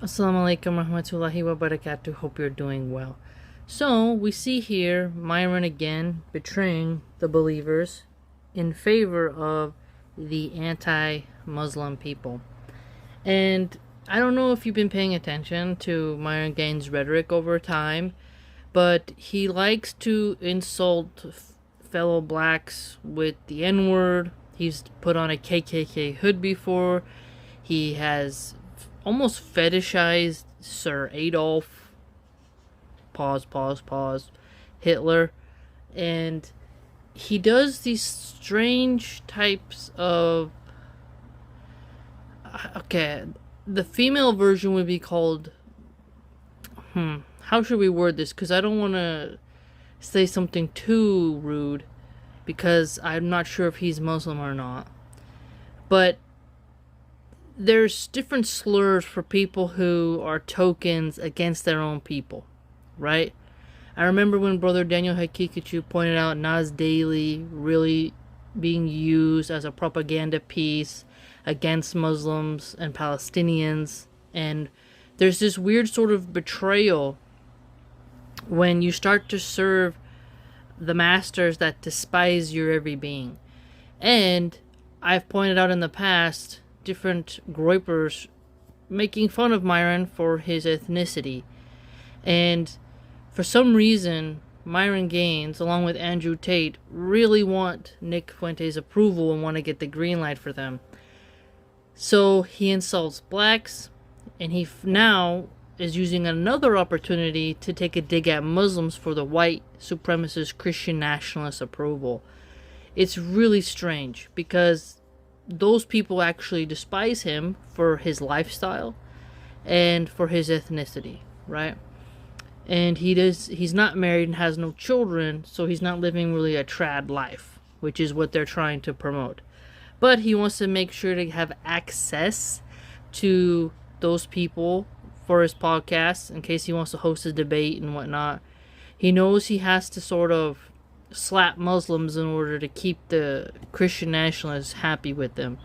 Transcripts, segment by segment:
Assalamu alaikum warahmatullahi wabarakatuh. Hope you're doing well. So, we see here Myron again betraying the believers in favor of the anti-Muslim people. And I don't know if you've been paying attention to Myron Gaines' rhetoric over time, but he likes to insult fellow blacks with the N-word. He's put on a KKK hood before. He has almost fetishized Sir Adolf, Hitler, and he does these strange types of, okay, the female version would be called, how should we word this, because I don't want to say something too rude, because I'm not sure if he's Muslim or not, but there's different slurs for people who are tokens against their own people, right? I remember when Brother Daniel Hakikachu pointed out Nas Daily really being used as a propaganda piece against Muslims and Palestinians, and there's this weird sort of betrayal when you start to serve the masters that despise your every being. And I've pointed out in the past different groypers making fun of Myron for his ethnicity. And for some reason, Myron Gaines, along with Andrew Tate, really want Nick Fuentes' approval and want to get the green light for them. So he insults blacks, and he now is using another opportunity to take a dig at Muslims for the white supremacist Christian nationalist approval. It's really strange because those people actually despise him for his lifestyle and for his ethnicity, right? And he's not married and has no children, so he's not living really a trad life, which is what they're trying to promote. But he wants to make sure to have access to those people for his podcast in case he wants to host a debate and whatnot. He knows he has to sort of slap Muslims in order to keep the Christian nationalists happy with them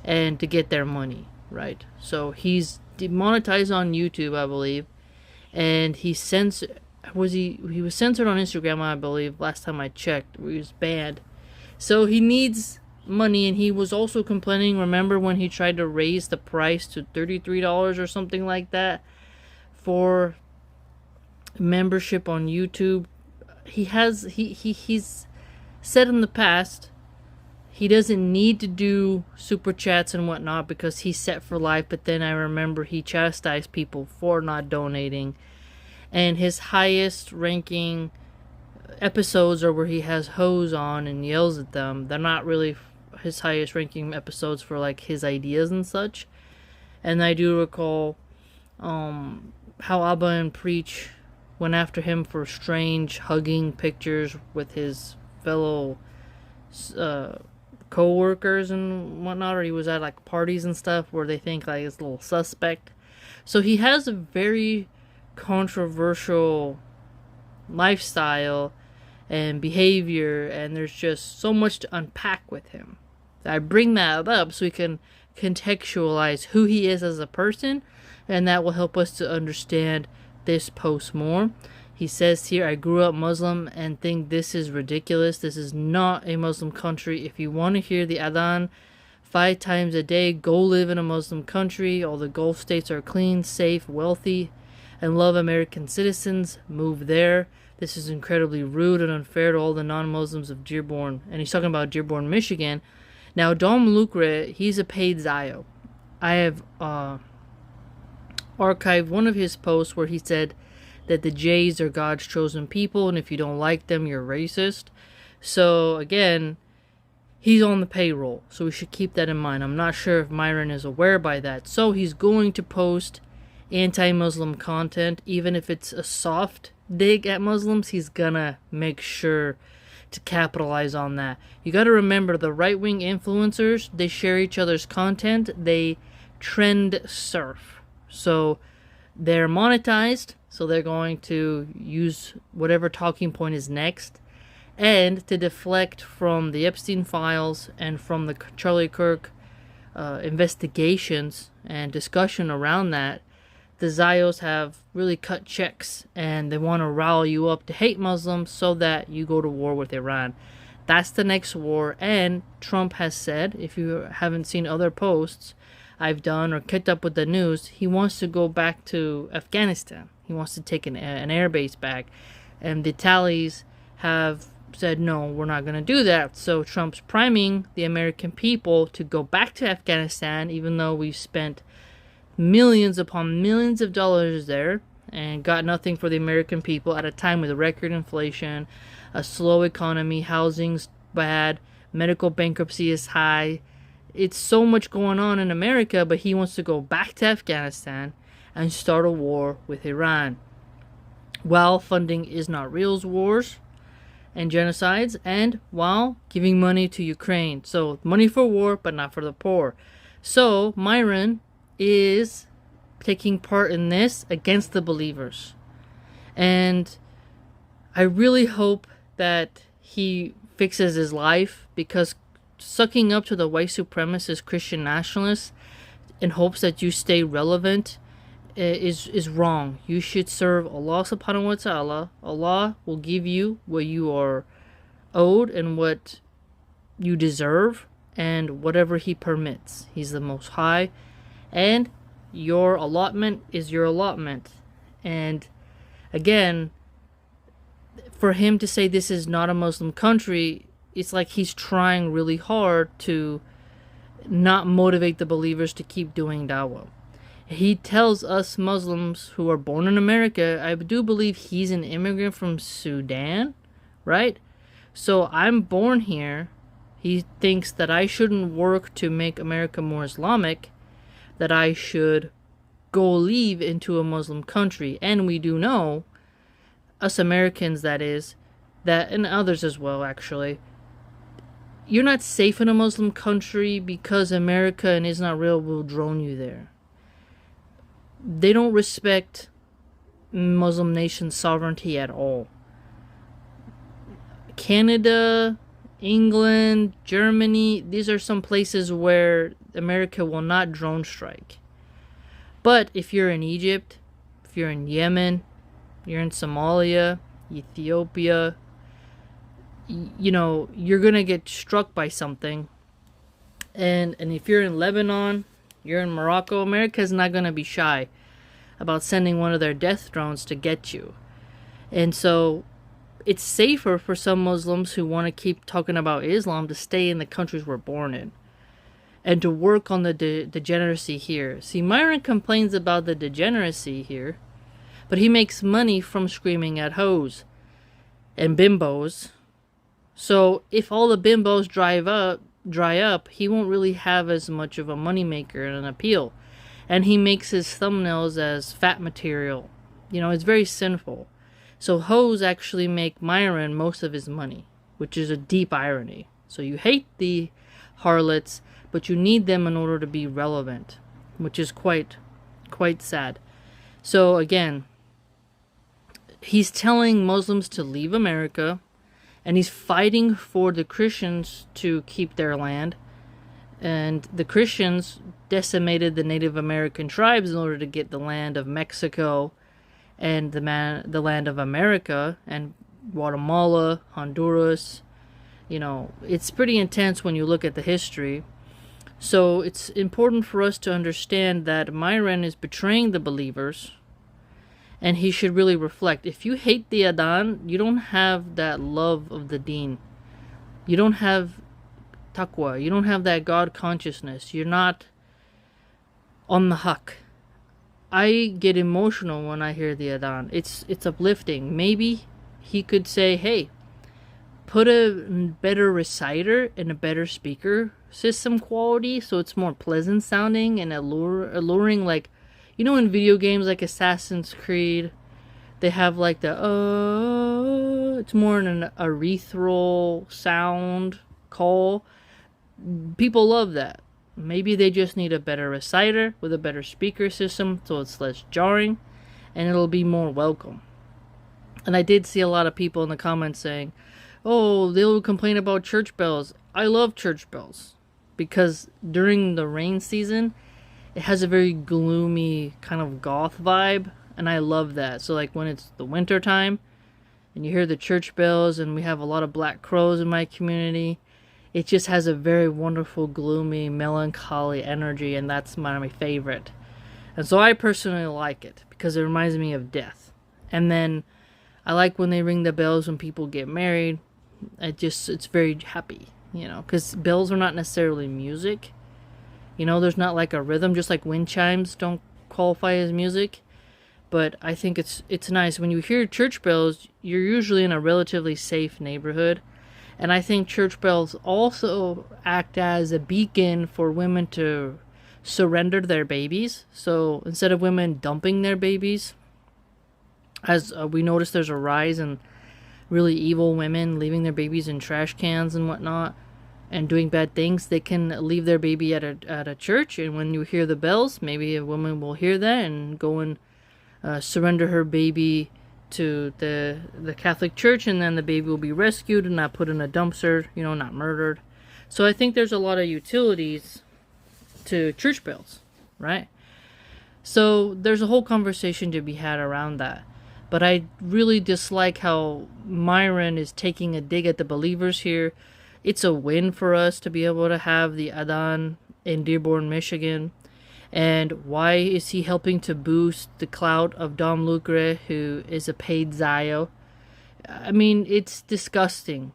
and to get their money, right? So he's demonetized on YouTube, I believe, and he was censored on Instagram, I believe, last time I checked. He was banned. So he needs money, and he was also complaining, remember when he tried to raise the price to $33 or something like that for membership on YouTube? He's said in the past he doesn't need to do super chats and whatnot because he's set for life, but then I remember he chastised people for not donating, and his highest ranking episodes are where he has hoes on and yells at them. They're not really his highest ranking episodes for like his ideas and such. And I do recall how Abba and Preach went after him for strange hugging pictures with his fellow co-workers and whatnot, or he was at like parties and stuff where they think like it's a little suspect. So he has a very controversial lifestyle and behavior, and there's just so much to unpack with him. I bring that up so we can contextualize who he is as a person, and that will help us to understand this post more. He says here, I grew up Muslim and think this is ridiculous. This is not a Muslim country. If you want to hear the adhan 5 times a day, go live in a Muslim country. All the Gulf states are clean, safe, wealthy, and love American citizens. Move there. This is incredibly rude and unfair to all the non-Muslims of Dearborn. And he's talking about Dearborn, Michigan. Now, Dom Lucre, he's a paid Zio. I have archived one of his posts where he said that the Jays are God's chosen people, and if you don't like them, you're racist. So, again, he's on the payroll, so we should keep that in mind. I'm not sure if Myron is aware by that. So, he's going to post anti-Muslim content, even if it's a soft dig at Muslims. He's gonna make sure to capitalize on that. You got to remember, the right-wing influencers, they share each other's content, they trend surf. So they're monetized, so they're going to use whatever talking point is next, and to deflect from the Epstein files and from the Charlie Kirk investigations and discussion around that, the Zios have really cut checks and they want to rile you up to hate Muslims so that you go to war with Iran. That's the next war. And Trump has said, if you haven't seen other posts I've done or kept up with the news, he wants to go back to Afghanistan. He wants to take an air base back. And the Tallies have said, no, we're not going to do that. So Trump's priming the American people to go back to Afghanistan, even though we've spent millions upon millions of dollars there and got nothing for the American people at a time with record inflation, a slow economy, housing's bad, medical bankruptcy is high. It's so much going on in America, but he wants to go back to Afghanistan and start a war with Iran, while funding Israel's wars and genocides, and while giving money to Ukraine. So money for war, but not for the poor. So Myron is taking part in this against the believers. And I really hope that he fixes his life, because sucking up to the white supremacist Christian nationalists in hopes that you stay relevant is wrong. You should serve Allah subhanahu wa ta'ala. Allah will give you what you are owed and what you deserve and whatever he permits. He's the Most High, and your allotment is your allotment. And again, for him to say this is not a Muslim country, it's like he's trying really hard to not motivate the believers to keep doing dawah. He tells us Muslims who are born in America, I do believe he's an immigrant from Sudan, right? So I'm born here. He thinks that I shouldn't work to make America more Islamic, that I should go leave into a Muslim country. And we do know, us Americans that is, that, and others as well actually, you're not safe in a Muslim country because America and Israel will drone you there. They don't respect Muslim nations' sovereignty at all. Canada, England, Germany, these are some places where America will not drone strike. But if you're in Egypt, if you're in Yemen, you're in Somalia, Ethiopia, you know, you're going to get struck by something. And if you're in Lebanon, you're in Morocco, America's not going to be shy about sending one of their death drones to get you. And so it's safer for some Muslims who want to keep talking about Islam to stay in the countries we're born in and to work on the degeneracy here. See, Myron complains about the degeneracy here, but he makes money from screaming at hoes and bimbos. So if all the bimbos dry up, he won't really have as much of a moneymaker and an appeal. And he makes his thumbnails as fat material. You know, it's very sinful. So hoes actually make Myron most of his money, which is a deep irony. So you hate the harlots, but you need them in order to be relevant, which is quite sad. So again, he's telling Muslims to leave America, and he's fighting for the Christians to keep their land. And the Christians decimated the Native American tribes in order to get the land of Mexico and the land of America and Guatemala, Honduras. You know, it's pretty intense when you look at the history. So it's important for us to understand that Myron is betraying the believers, and he should really reflect. If you hate the Adhan, you don't have that love of the deen. You don't have taqwa. You don't have that God consciousness. You're not on the haq. I get emotional when I hear the Adhan. It's uplifting. Maybe he could say, hey, put a better reciter and a better speaker system quality so it's more pleasant sounding and alluring, like, you know, in video games like Assassin's Creed, they have like the it's more an ethereal sound call. People love that. Maybe they just need a better reciter with a better speaker system so it's less jarring and it'll be more welcome. And I did see a lot of people in the comments saying, oh, they'll complain about church bells. I love church bells because during the rain season, it has a very gloomy kind of goth vibe, and I love that. So like when it's the winter time and you hear the church bells, and we have a lot of black crows in my community, it just has a very wonderful, gloomy, melancholy energy, and that's my favorite. And so I personally like it because it reminds me of death. And then I like when they ring the bells when people get married. It's very happy, because bells are not necessarily music. There's not like a rhythm, just like wind chimes don't qualify as music. But I think it's nice. When you hear church bells, you're usually in a relatively safe neighborhood. And I think church bells also act as a beacon for women to surrender their babies. So instead of women dumping their babies, as we notice there's a rise in really evil women leaving their babies in trash cans and whatnot and doing bad things, they can leave their baby at a church. And when you hear the bells, maybe a woman will hear that and go and surrender her baby to the Catholic Church, and then the baby will be rescued and not put in a dumpster, not murdered. So I think there's a lot of utilities to church bells, right? So there's a whole conversation to be had around that. But I really dislike how Myron is taking a dig at the believers here. It's a win for us to be able to have the Adhan in Dearborn, Michigan. And why is he helping to boost the clout of Dom Lucre, who is a paid Zio? I mean, it's disgusting.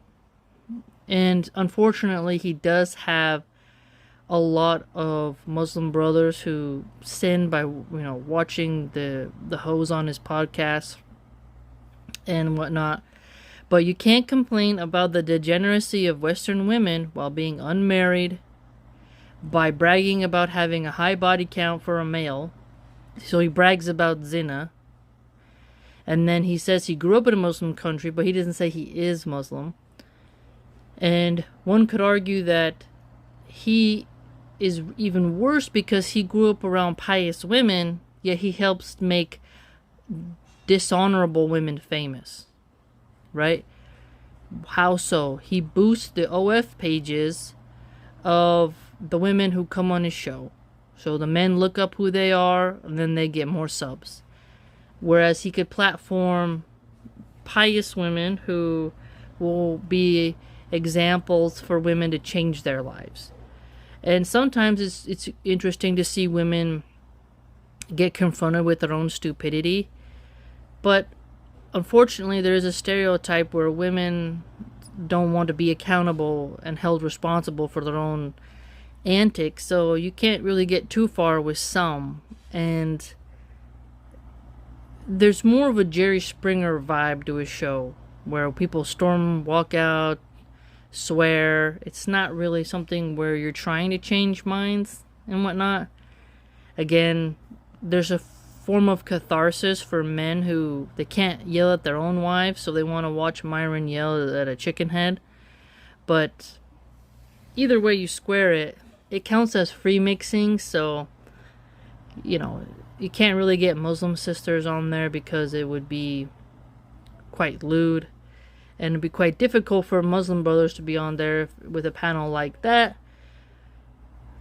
And unfortunately, he does have a lot of Muslim brothers who sin by, watching the hoes on his podcast and whatnot. But you can't complain about the degeneracy of Western women while being unmarried, by bragging about having a high body count for a male. So he brags about zina. And then he says he grew up in a Muslim country, but he doesn't say he is Muslim. And one could argue that he is even worse because he grew up around pious women, yet he helps make dishonorable women famous. Right? How so? He boosts the OF pages of the women who come on his show. So the men look up who they are, and then they get more subs. Whereas he could platform pious women who will be examples for women to change their lives. And sometimes it's interesting to see women get confronted with their own stupidity. But unfortunately, there is a stereotype where women don't want to be accountable and held responsible for their own antics, so you can't really get too far with some. And there's more of a Jerry Springer vibe to his show, where people storm, walk out, swear. It's not really something where you're trying to change minds and whatnot. Again, there's a form of catharsis for men who they can't yell at their own wives, so they want to watch Myron yell at a chicken head. But either way you square it, it counts as free mixing, so you can't really get Muslim sisters on there because it would be quite lewd, and it'd be quite difficult for Muslim brothers to be on there with a panel like that.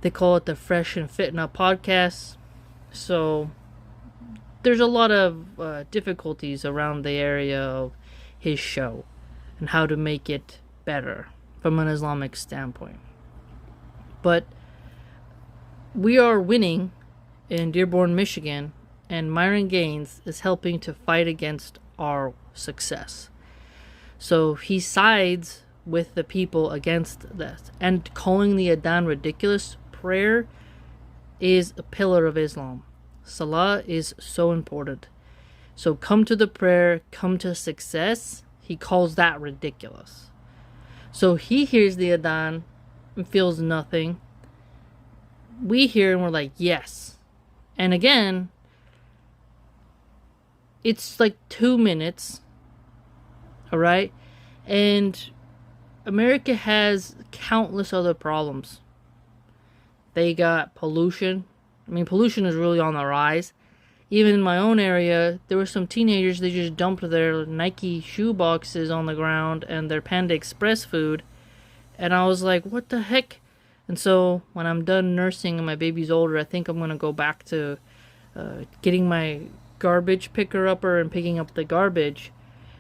They call it the Fresh and Fitna podcast. So there's a lot of difficulties around the area of his show and how to make it better from an Islamic standpoint. But we are winning in Dearborn, Michigan, and Myron Gaines is helping to fight against our success. So he sides with the people against this. And calling the Adhan ridiculous, prayer is a pillar of Islam. Salah is so important. So come to the prayer, come to success. He calls that ridiculous. So he hears the Adhan and feels nothing. We hear and we're like, yes. And again, it's like 2 minutes. Alright? And America has countless other problems. They got pollution. I mean, pollution is really on the rise. Even in my own area, there were some teenagers, they just dumped their Nike shoe boxes on the ground and their Panda Express food. And I was like, what the heck? And so when I'm done nursing and my baby's older, I think I'm going to go back to getting my garbage picker upper and picking up the garbage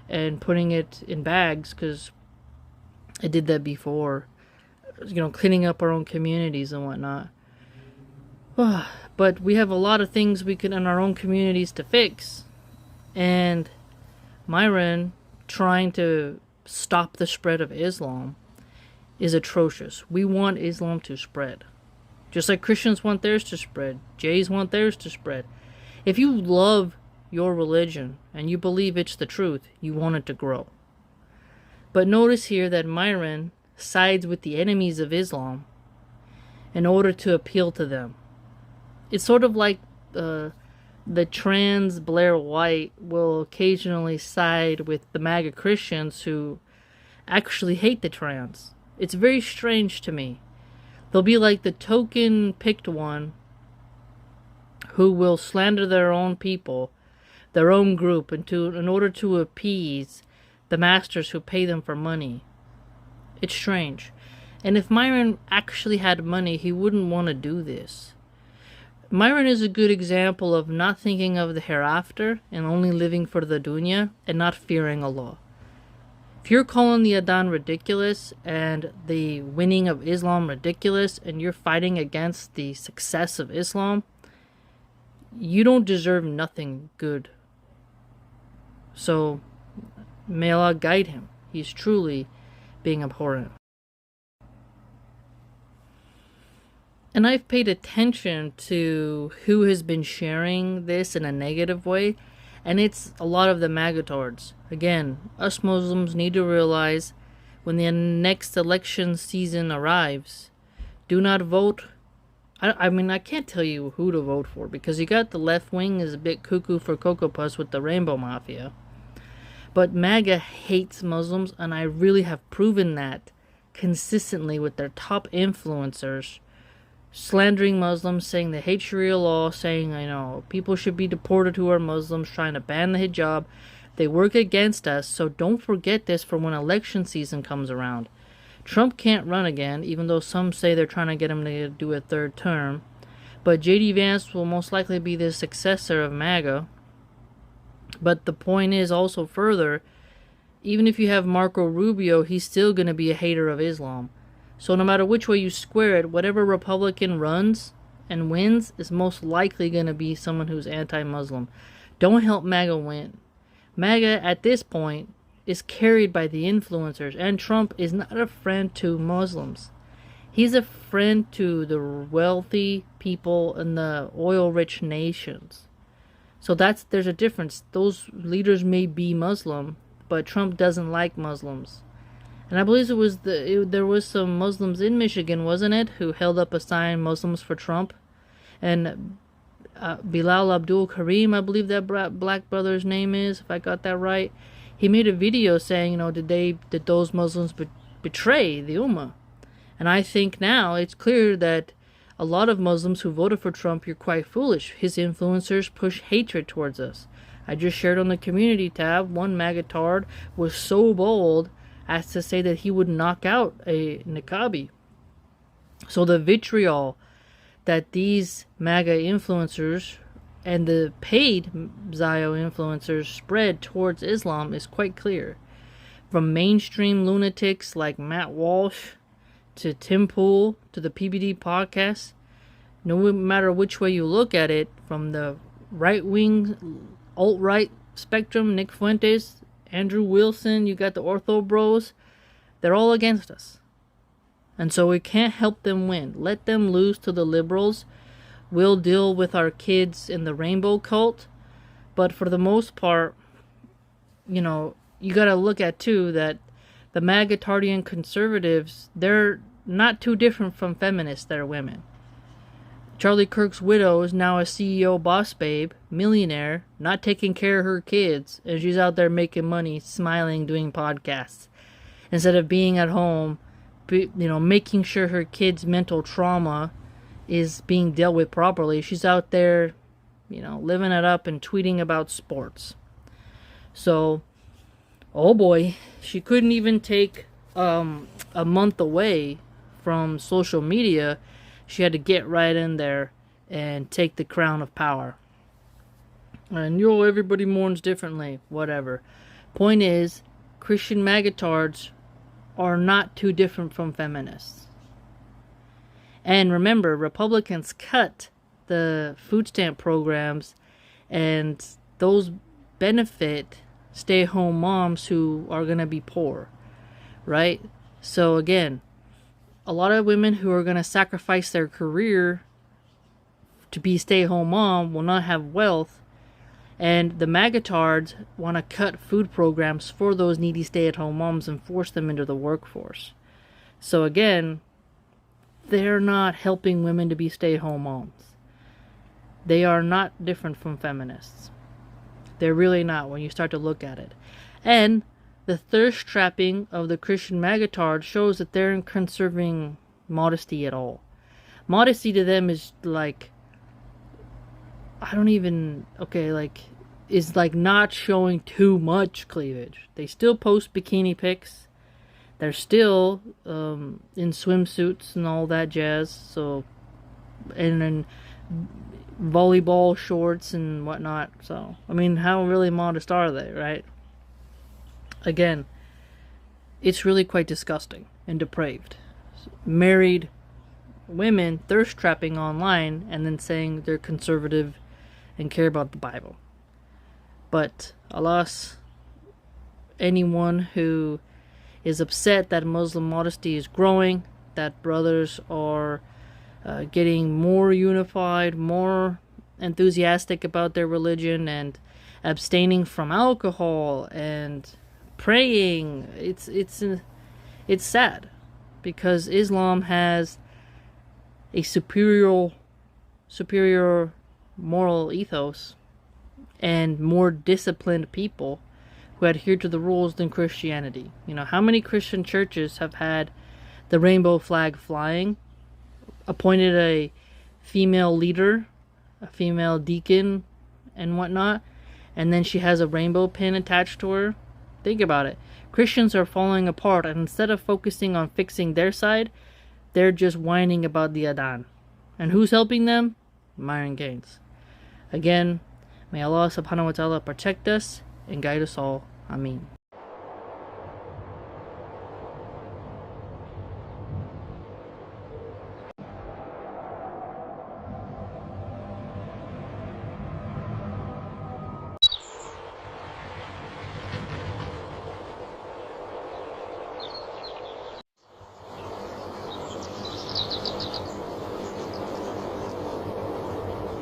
and putting it in bags, because I did that before. Cleaning up our own communities and whatnot. But we have a lot of things we can in our own communities to fix. And Myron trying to stop the spread of Islam is atrocious. We want Islam to spread. Just like Christians want theirs to spread. Jays want theirs to spread. If you love your religion and you believe it's the truth, you want it to grow. But notice here that Myron sides with the enemies of Islam in order to appeal to them. It's sort of like the trans Blair White will occasionally side with the MAGA Christians who actually hate the trans. It's very strange to me. They'll be like the token picked one who will slander their own people, their own group, in order to appease the masters who pay them for money. It's strange. And if Myron actually had money, he wouldn't want to do this. Myron is a good example of not thinking of the hereafter and only living for the dunya and not fearing Allah. If you're calling the Adhan ridiculous and the winning of Islam ridiculous and you're fighting against the success of Islam, you don't deserve nothing good. So may Allah guide him. He's truly being abhorrent. And I've paid attention to who has been sharing this in a negative way, and it's a lot of the magatards. Again, us Muslims need to realize when the next election season arrives, do not vote. I mean, I can't tell you who to vote for, because you got the left wing is a bit cuckoo for Cocoa Puffs with the Rainbow Mafia. But MAGA hates Muslims, and I really have proven that consistently with their top influencers slandering Muslims, saying they hate Sharia law, saying, people should be deported who are Muslims, trying to ban the hijab. They work against us, so don't forget this for when election season comes around. Trump can't run again, even though some say they're trying to get him to do a third term. But J.D. Vance will most likely be the successor of MAGA. But the point is also further, even if you have Marco Rubio, he's still going to be a hater of Islam. So no matter which way you square it, whatever Republican runs and wins is most likely going to be someone who's anti-Muslim. Don't help MAGA win. MAGA at this point is carried by the influencers, and Trump is not a friend to Muslims. He's a friend to the wealthy people in the oil-rich nations. So there's a difference. Those leaders may be Muslim, but Trump doesn't like Muslims. And I believe there was some Muslims in Michigan, wasn't it, who held up a sign, Muslims for Trump. And Bilal Abdul Karim, I believe that black brother's name is, if I got that right. He made a video saying, did those Muslims betray the Ummah? And I think now it's clear that a lot of Muslims who voted for Trump, you're quite foolish. His influencers push hatred towards us. I just shared on the community tab, one magatard was so bold as to say that he would knock out a niqabi. So the vitriol that these MAGA influencers and the paid Zio influencers spread towards Islam is quite clear. From mainstream lunatics like Matt Walsh to Tim Pool to the PBD podcast, no matter which way you look at it, from the right-wing, alt-right spectrum, Nick Fuentes, Andrew Wilson, you got the Ortho Bros, they're all against us. And so we can't help them win. Let them lose to the liberals. We'll deal with our kids in the rainbow cult. But for the most part, you got to look at, too, that the MAGA-tardian conservatives, they're not too different from feminists that are women. Charlie Kirk's widow is now a CEO boss babe, millionaire, not taking care of her kids, and she's out there making money, smiling, doing podcasts. Instead of being at home, making sure her kids' mental trauma is being dealt with properly, she's out there, living it up and tweeting about sports. So, oh boy, she couldn't even take a month away from social media, she had to get right in there and take the crown of power. And everybody mourns differently, whatever. Point is, Christian magatards are not too different from feminists. And remember, Republicans cut the food stamp programs, and those benefit stay-at-home moms who are going to be poor, right? So again, a lot of women who are going to sacrifice their career to be stay-at-home mom will not have wealth, and the magatards want to cut food programs for those needy stay-at-home moms and force them into the workforce. So again, they're not helping women to be stay-at-home moms. They are not different from feminists. They're really not when you start to look at it. And the thirst trapping of the Christian magatards shows that they're not conserving modesty at all. Modesty to them is like, is like not showing too much cleavage. They still post bikini pics. They're still in swimsuits and all that jazz. So, and then volleyball shorts and whatnot. So, I mean, how really modest are they, right? Again, it's really quite disgusting and depraved. Married women thirst trapping online and then saying they're conservative and care about the Bible. But alas, anyone who is upset that Muslim modesty is growing, that brothers are getting more unified, more enthusiastic about their religion, and abstaining from alcohol and praying, it's sad, because Islam has a superior moral ethos and more disciplined people who adhere to the rules than Christianity. How many Christian churches have had the rainbow flag flying, appointed a female leader, a female deacon, and whatnot, and then she has a rainbow pin attached to her? Think about it. Christians are falling apart, and instead of focusing on fixing their side, they're just whining about the Adhan. And who's helping them? Myron Gaines. Again, may Allah subhanahu wa ta'ala protect us and guide us all. Ameen.